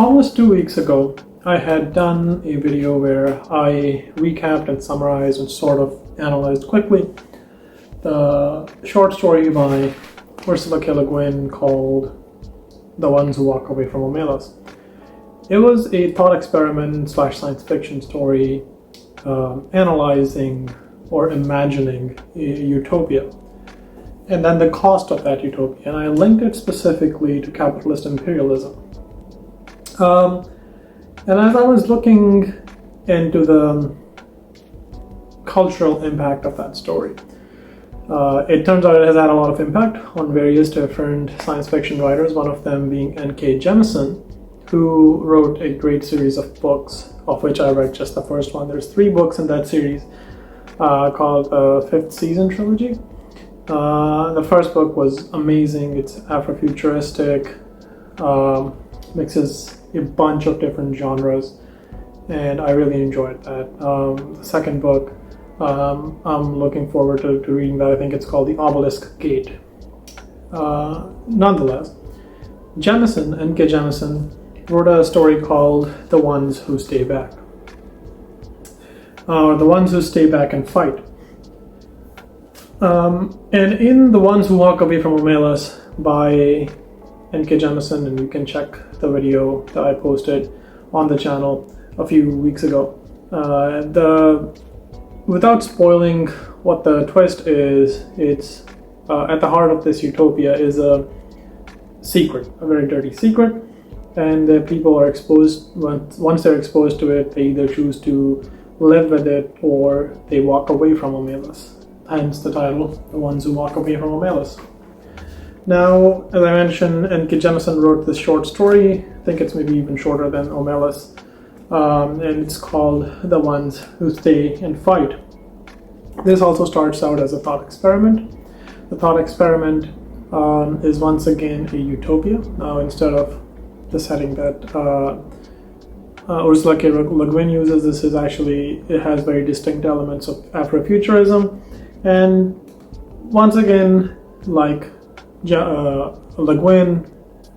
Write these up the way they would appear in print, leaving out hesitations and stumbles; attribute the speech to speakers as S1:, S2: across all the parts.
S1: Almost 2 weeks ago, I had done a video where I recapped and summarized and sort of analyzed quickly the short story by Ursula K LeGuin called The Ones Who Walk Away from Omelas. It was a thought experiment / science fiction story analyzing or imagining a utopia, and then the cost of that utopia, and I linked it specifically to capitalist imperialism. And as I was looking into the cultural impact of that story, it turns out it has had a lot of impact on various different science fiction writers, one of them being N.K Jemisin, who wrote a great series of books, of which I read just the first one. There's 3 books in that series called the 5th Season Trilogy. The first book was amazing. It's Afrofuturistic, mixes a bunch of different genres, and I really enjoyed that. The second book, I'm looking forward to reading that. I think it's called The Obelisk Gate. Nonetheless, N.K Jemisin, wrote a story called The Ones Who Stay Back. The Ones Who Stay Back and Fight. And in The Ones Who Walk Away from Omelas by N.K Jemisin, and you can check the video that I posted on the channel a few weeks ago. Without spoiling what the twist is, it's at the heart of this utopia is a secret, a very dirty secret, and the people are exposed. Once they're exposed to it, they either choose to live with it or they walk away from Omelas. Hence the title, The Ones Who Walk Away from Omelas. Now, as I mentioned, N.K Jemisin wrote this short story. I think it's maybe even shorter than Omelas, and it's called The Ones Who Stay and Fight. This also starts out as a thought experiment. The thought experiment is once again a utopia. Now, instead of the setting that Ursula K LeGuin uses, this is actually, it has very distinct elements of Afrofuturism, and once again, like LeGuin,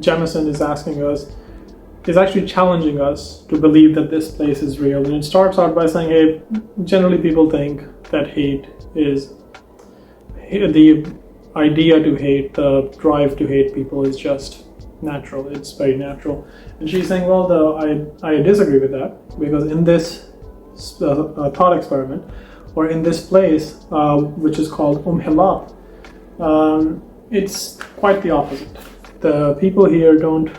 S1: Jemisin is actually challenging us to believe that this place is real. And it starts out by saying, hey, generally people think that hate is the idea to hate, the drive to hate people is just natural. It's very natural. And she's saying, well, I disagree with that, because in this thought experiment, or in this place, which is called Um-Helat, it's quite the opposite. The people here don't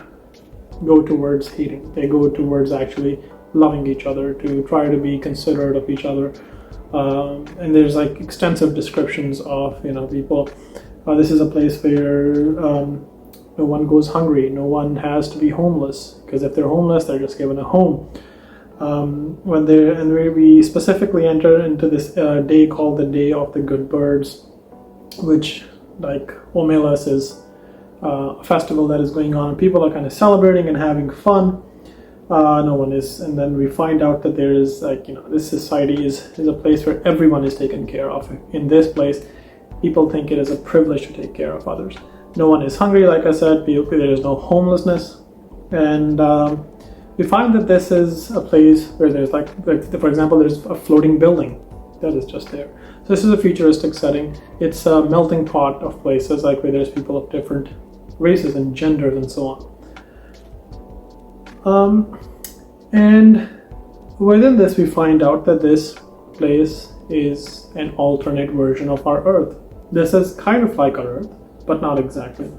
S1: go towards hating. They go towards actually loving each other, to try to be considerate of each other. And there's like extensive descriptions of, people. This is a place where no one goes hungry. No one has to be homeless, because if they're homeless, they're just given a home. Where we specifically enter into this day called the Day of the Good Birds, which, like Omelas, is a festival that is going on, and people are kind of celebrating and having fun. No one is, and then we find out that there is this society is a place where everyone is taken care of. In this place, people think it is a privilege to take care of others. No one is hungry, like I said. There is no homelessness, and we find that this is a place where there's for example, there's a floating building that is just there. So this is a futuristic setting. It's a melting pot of places, like where there's people of different races and genders and so on. And within this, we find out that this place is an alternate version of our Earth. This is kind of like our Earth, but not exactly.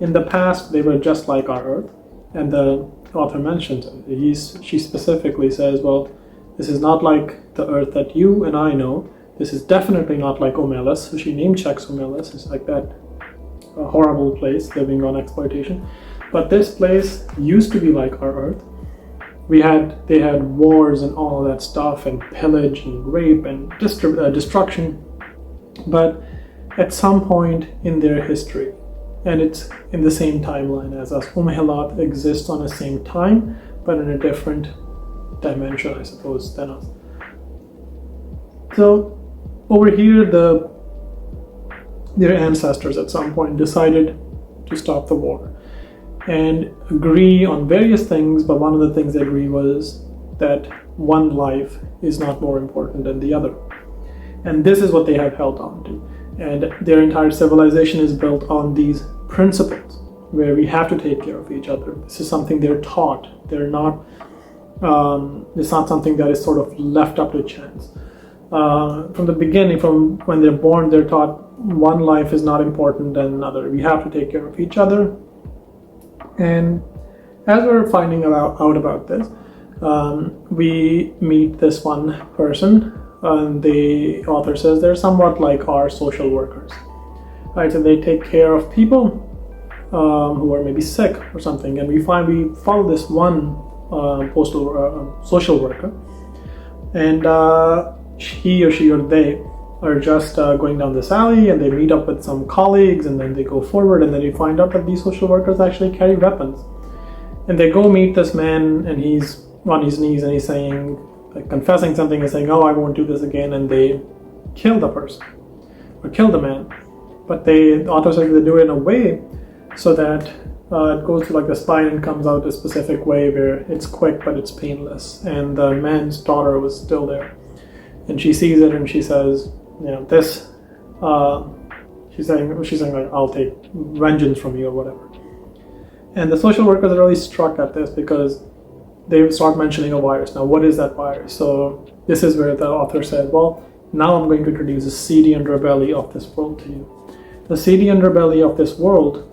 S1: In the past, they were just like our Earth, and the author mentions it. She specifically says, well, this is not like the Earth that you and I know. This is definitely not like Omelas. So she name checks Omelas. It's like that horrible place living on exploitation. But this place used to be like our Earth. They had wars and all that stuff, and pillage and rape and destruction. But at some point in their history, and it's in the same timeline as us, Um-Helat exists on the same time, but in a different dimension, I suppose, than us. So over here, their ancestors at some point decided to stop the war. and agree on various things, but one of the things they agree was that one life is not more important than the other. And this is what they have held on to. And their entire civilization is built on these principles, where we have to take care of each other. This is something they're taught. They're not, it's not something that is sort of left up to chance. From the beginning, from when they're born, they're taught one life is not important than another. We have to take care of each other. And as we're finding out about this, we meet this one person, and the author says they're somewhat like our social workers, right? So they take care of people who are maybe sick or something, and we follow this one social worker, and he or she or they are just going down this alley, and they meet up with some colleagues, and then they go forward, and then you find out that these social workers actually carry weapons. And they go meet this man, and he's on his knees, and he's saying, like, confessing something, and saying, "Oh, I won't do this again," and they kill the person, or kill the man. But the author says they do it in a way so that it goes to like the spine and comes out a specific way where it's quick but it's painless. And the man's daughter was still there, and she sees it, and she says, this, she's saying like, "I'll take vengeance from you," or whatever. And the social workers are really struck at this, because they start mentioning a virus. Now, what is that virus? So this is where the author said, well, now I'm going to introduce the seedy underbelly of this world to you. The seedy underbelly of this world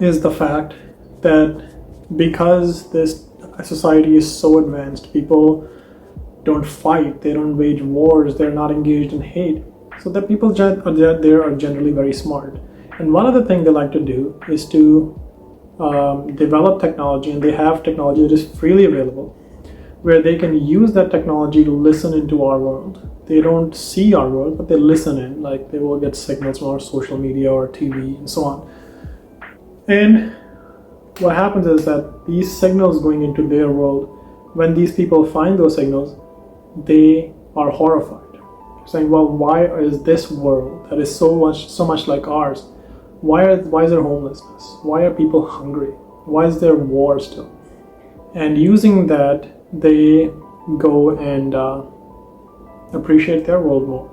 S1: is the fact that because this society is so advanced, people don't fight, they don't wage wars, they're not engaged in hate. So that people there are generally very smart. And one of the things they like to do is to develop technology, and they have technology that is freely available, where they can use that technology to listen into our world. They don't see our world, but they listen in, like they will get signals from our social media or TV and so on. And what happens is that these signals going into their world, when these people find those signals, they are horrified, saying, well, why is this world that is so much like ours, why is there homelessness? Why are people hungry? Why is there war still? And using that, they go and appreciate their world more.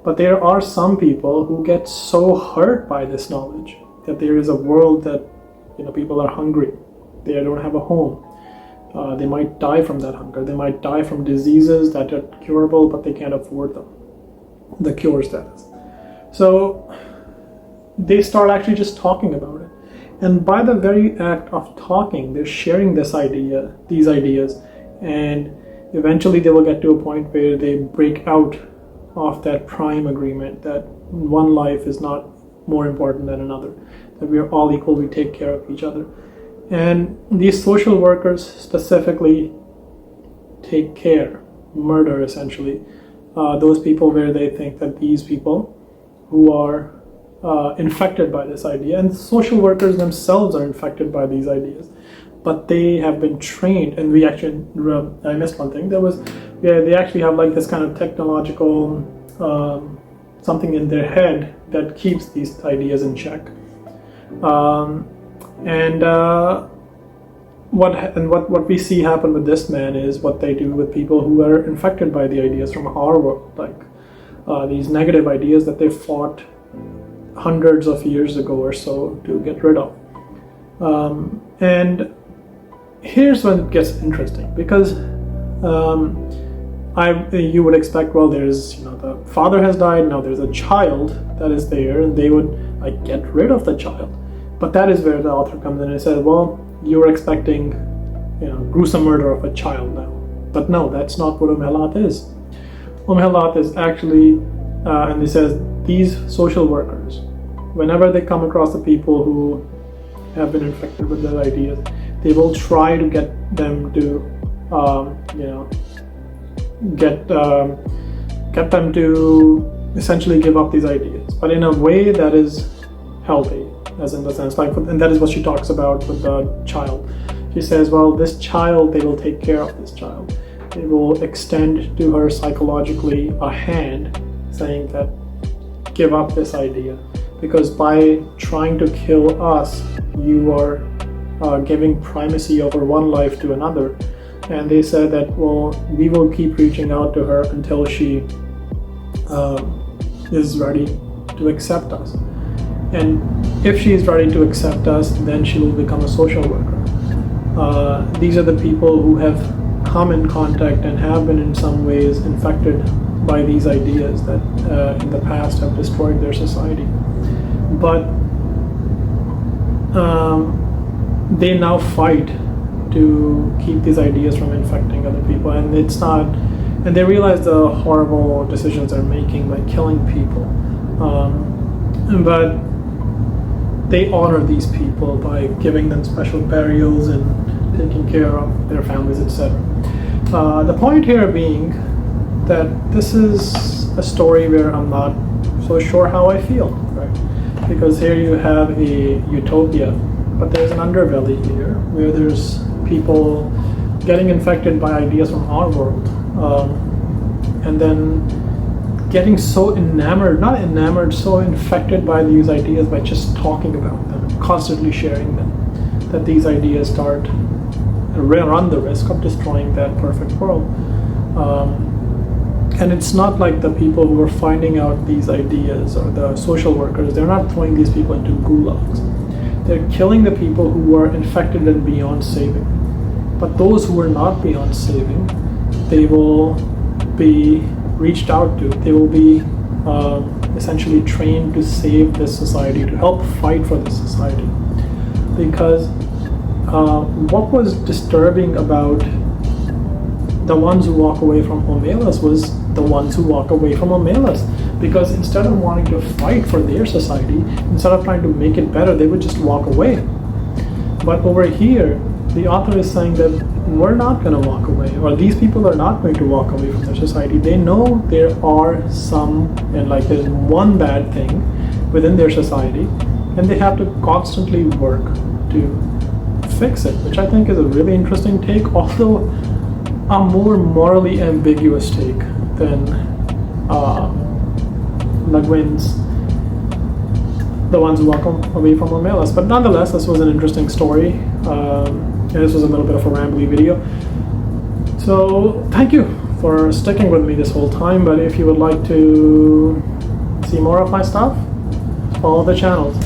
S1: But there are some people who get so hurt by this knowledge that there is a world that people are hungry, they don't have a home. They might die from that hunger. They might die from diseases that are curable, but they can't afford them, the cures, that is. So they start actually just talking about it. And by the very act of talking, they're sharing these ideas, and eventually they will get to a point where they break out of that prime agreement that one life is not more important than another, that we are all equal, we take care of each other. And these social workers specifically murder essentially those people where they think that these people who are infected by this idea, and social workers themselves are infected by these ideas, but they have been trained. And we actually, I missed one thing, they actually have like this kind of technological something in their head that keeps these ideas in check. What we see happen with this man is what they do with people who are infected by the ideas from our world, like these negative ideas that they fought hundreds of years ago or so to get rid of. And here's when it gets interesting, because you would expect, well, there's the father has died, now there's a child that is there, and they would get rid of the child. But that is where the author comes in and says, well, you're expecting gruesome murder of a child now. But no, that's not what Um-Helat is. Um-Helat is actually, and he says, these social workers, whenever they come across the people who have been infected with their ideas, they will try to get them to, get them to essentially give up these ideas, but in a way that is healthy, as in the sense, and that is what she talks about with the child. She says, well, this child, they will take care of this child. They will extend to her psychologically a hand, saying that give up this idea, because by trying to kill us, you are giving primacy over one life to another. And they said that, well, we will keep reaching out to her until she is ready to accept us. And if she is ready to accept us, then she will become a social worker. These are the people who have come in contact and have been in some ways infected by these ideas that in the past have destroyed their society. But they now fight to keep these ideas from infecting other people, and and they realize the horrible decisions they're making by killing people. But they honor these people by giving them special burials and taking care of their families, etc. The point here being that this is a story where I'm not so sure how I feel, right? Because here you have a utopia, but there's an underbelly here where there's people getting infected by ideas from our world, and then getting so so infected by these ideas by just talking about them, constantly sharing them, that these ideas start run the risk of destroying that perfect world. And it's not like the people who are finding out these ideas or the social workers, they're not throwing these people into gulags. They're killing the people who are infected and beyond saving. But those who are not beyond saving, they will be reached out to. They will be essentially trained to save this society, to help fight for this society. Because what was disturbing about the ones who walk away from Omelas was the ones who walk away from Omelas. Because instead of wanting to fight for their society, instead of trying to make it better, they would just walk away. But over here, the author is saying that we're not going to walk away, or these people are not going to walk away from their society. They know there are some, and like there's one bad thing within their society, and they have to constantly work to fix it, which I think is a really interesting take, although a more morally ambiguous take than LeGuin's The Ones Who Walk Away from Omelas. But nonetheless, this was an interesting story. And this was a little bit of a rambly video. So thank you for sticking with me this whole time. But if you would like to see more of my stuff, follow the channels.